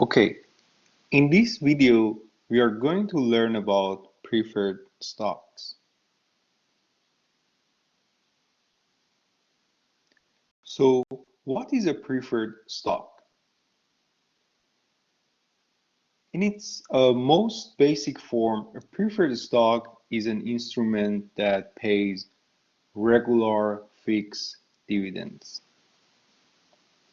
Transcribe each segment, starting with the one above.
Okay, in this video, we are going to learn about preferred stocks. So, what is a preferred stock? In its most basic form, a preferred stock is an instrument that pays regular fixed dividends.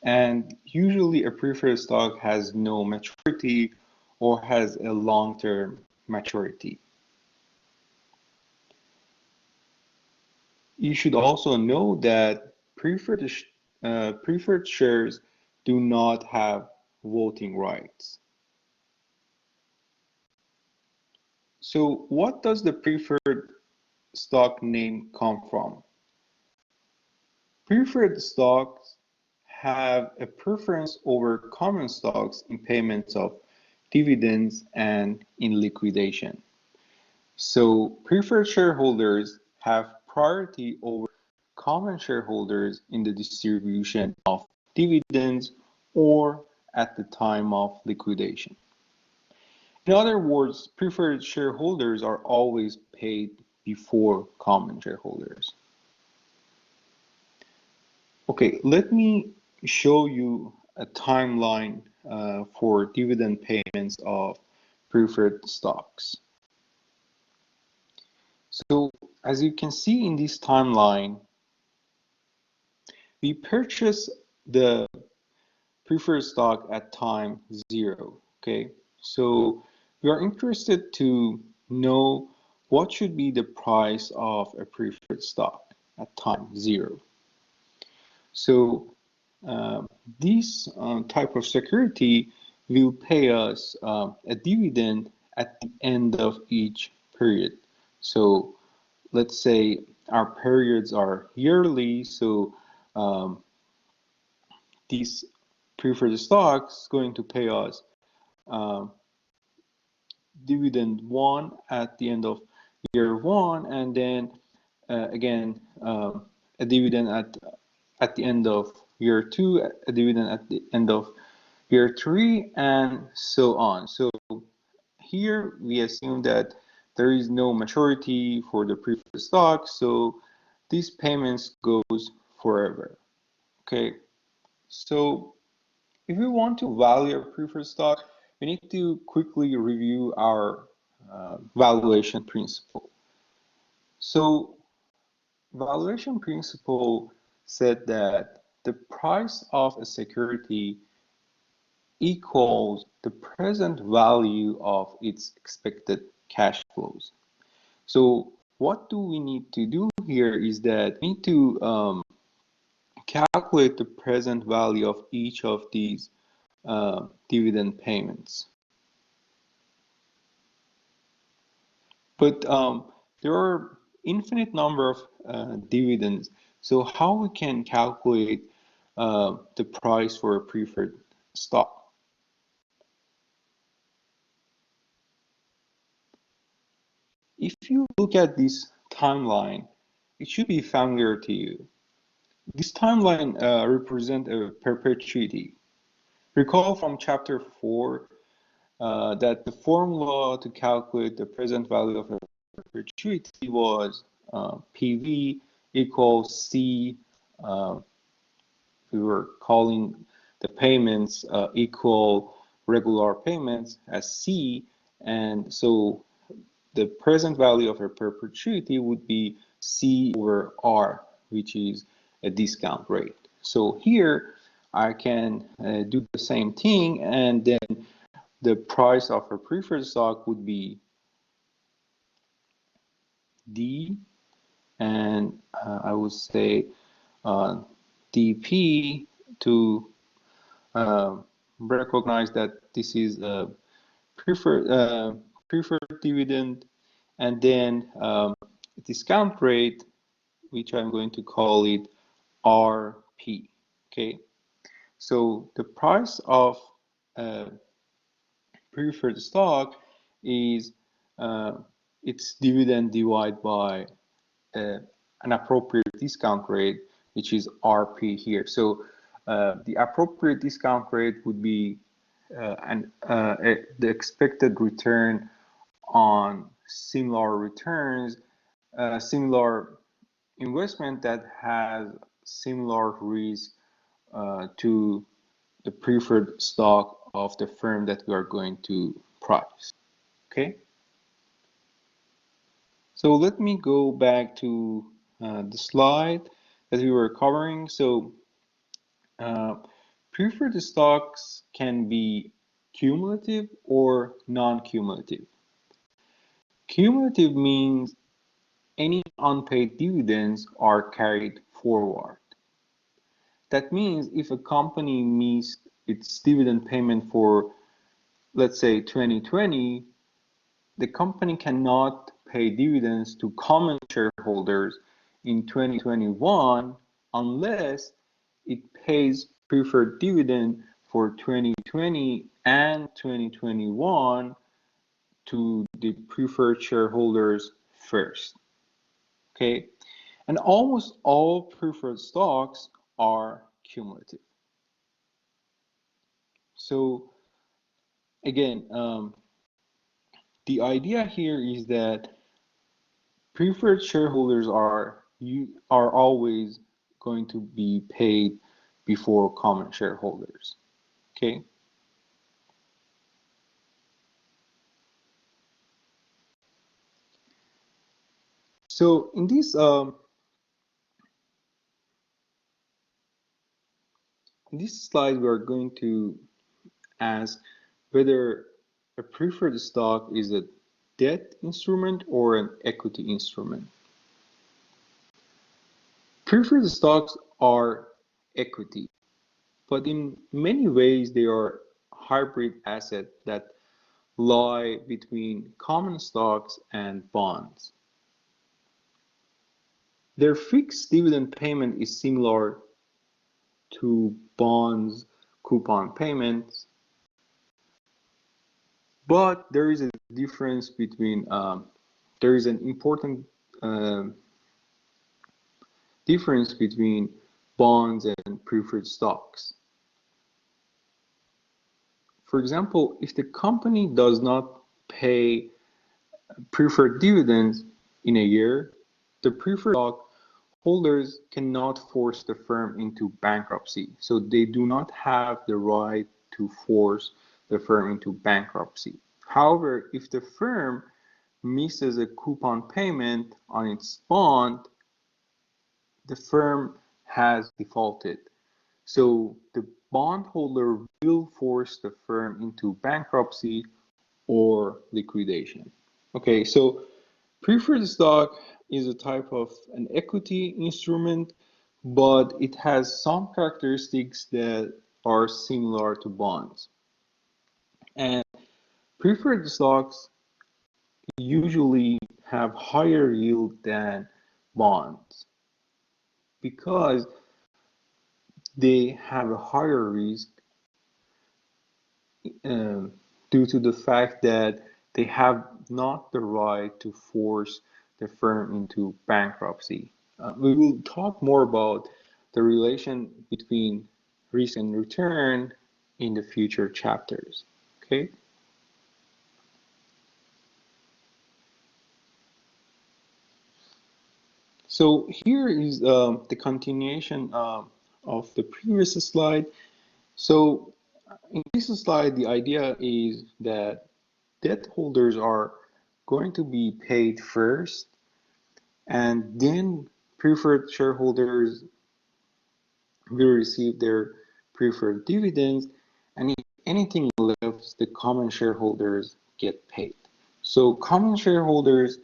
And usually a preferred stock has no maturity or has a long-term maturity. You should also know that preferred shares do not have voting rights. So what does the preferred stock name come from? Preferred stocks have a preference over common stocks in payments of dividends and in liquidation. So preferred shareholders have priority over common shareholders in the distribution of dividends or at the time of liquidation. In other words, preferred shareholders are always paid before common shareholders. Okay, let me show you a timeline for dividend payments of preferred stocks. So as you can see in this timeline, we purchase the preferred stock at time 0. Okay, so we are interested to know what should be the price of a preferred stock at time 0. So this type of security will pay us a dividend at the end of each period. So let's say our periods are yearly, so this preferred stock is going to pay us dividend 1 at the end of year 1, and then again a dividend at the end of year 2, a dividend at the end of year 3, and so on. So here we assume that there is no maturity for the preferred stock, so these payments goes forever. Okay, so if we want to value a preferred stock, we need to quickly review our valuation principle. So valuation principle said that the price of a security equals the present value of its expected cash flows. So what do we need to do here is that we need to calculate the present value of each of these dividend payments. But there are infinite number of dividends. So how we can calculate the price for a preferred stock? If you look at this timeline, it should be familiar to you. This timeline represents a perpetuity. Recall from chapter 4 that the formula to calculate the present value of a perpetuity was PV equals C. We were calling the payments equal regular payments as C, and so the present value of a perpetuity would be C over R, which is a discount rate. So here I can do the same thing, and then the price of a preferred stock would be D, and I would say DP to recognize that this is a preferred dividend, and then discount rate, which I'm going to call it RP. Okay, so the price of preferred stock is its dividend divided by an appropriate discount rate, which is RP here. So the appropriate discount rate would be the expected return on similar returns, similar investment that has similar risk to the preferred stock of the firm that we are going to price. Okay. So let me go back to the slide that we were covering. So preferred stocks can be cumulative or non-cumulative. Cumulative means any unpaid dividends are carried forward. That means if a company missed its dividend payment for, let's say, 2020, the company cannot pay dividends to common shareholders in 2021 unless it pays preferred dividend for 2020 and 2021 to the preferred shareholders first. Okay, and almost all preferred stocks are cumulative. So again, the idea here is that preferred shareholders are always going to be paid before common shareholders. Okay. So in this slide, we are going to ask whether a preferred stock is a debt instrument or an equity instrument. Preferred stocks are equity, but in many ways they are hybrid assets that lie between common stocks and bonds. Their fixed dividend payment is similar to bonds coupon payments, but there is a difference between there is an important difference between bonds and preferred stocks. For example, if the company does not pay preferred dividends in a year, the preferred stock holders cannot force the firm into bankruptcy. So they do not have the right to force the firm into bankruptcy. However, if the firm misses a coupon payment on its bond, the firm has defaulted. So the bondholder will force the firm into bankruptcy or liquidation. Okay, so preferred stock is a type of an equity instrument, but it has some characteristics that are similar to bonds. And preferred stocks usually have higher yield than bonds because they have a higher risk due to the fact that they have not the right to force the firm into bankruptcy. We will talk more about the relation between risk and return in the future chapters. Okay. So here is the continuation of the previous slide. So in this slide, the idea is that debt holders are going to be paid first, and then preferred shareholders will receive their preferred dividends, and if anything left, the common shareholders get paid. So common shareholders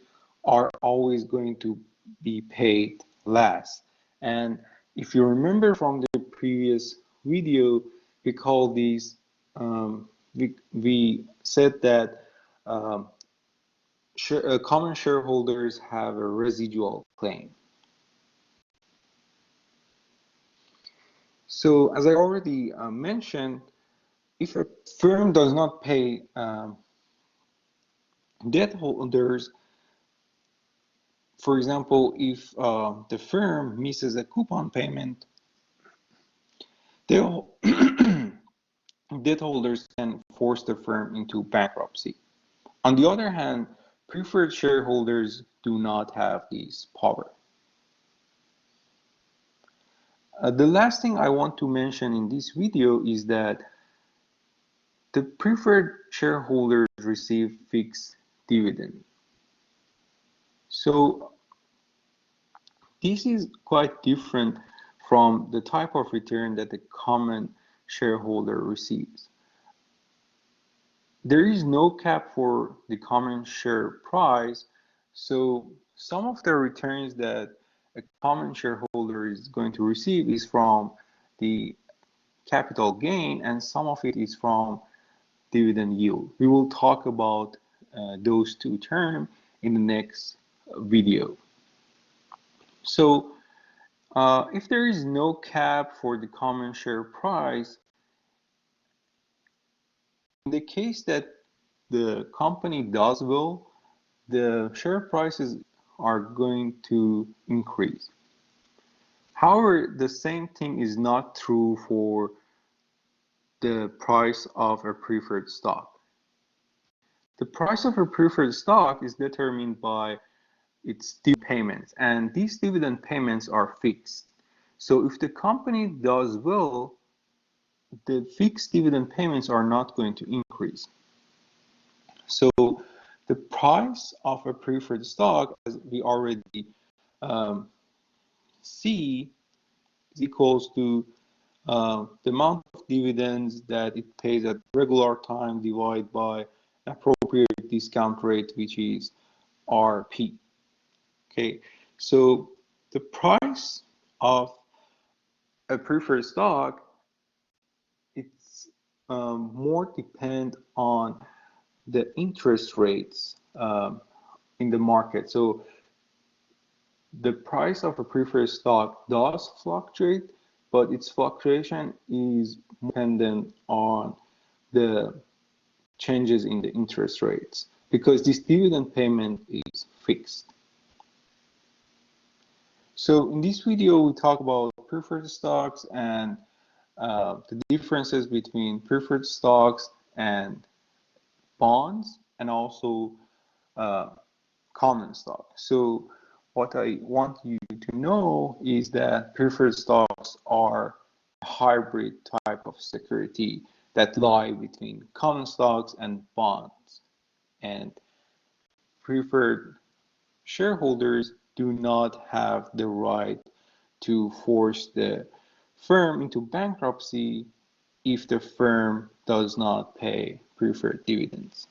are always going to be paid last. And if you remember from the previous video, we call these, we said that common shareholders have a residual claim. So as I already mentioned, if a firm does not pay debt holders, for example, if the firm misses a coupon payment, the debt holders can force the firm into bankruptcy. On the other hand, preferred shareholders do not have this power. The last thing I want to mention in this video is that the preferred shareholders receive fixed dividend. So this is quite different from the type of return that the common shareholder receives. There is no cap for the common share price, so some of the returns that a common shareholder is going to receive is from the capital gain, and some of it is from dividend yield. We will talk about those two terms in the next video. So if there is no cap for the common share price, in the case that the company does well, the share prices are going to increase. However, the same thing is not true for the price of a preferred stock. The price of a preferred stock is determined by its dividend payments, and these dividend payments are fixed. So if the company does well, the fixed dividend payments are not going to increase. So the price of a preferred stock, as we already see, is equals to the amount of dividends that it pays at regular time divided by an appropriate discount rate, which is RP. Okay, so the price of a preferred stock, it's more depend on the interest rates in the market. So the price of a preferred stock does fluctuate, but its fluctuation is dependent on the changes in the interest rates, because this dividend payment is fixed. So in this video, we talk about preferred stocks and the differences between preferred stocks and bonds, and also common stock. So what I want you to know is that preferred stocks are a hybrid type of security that lie between common stocks and bonds. And preferred shareholders do not have the right to force the firm into bankruptcy if the firm does not pay preferred dividends.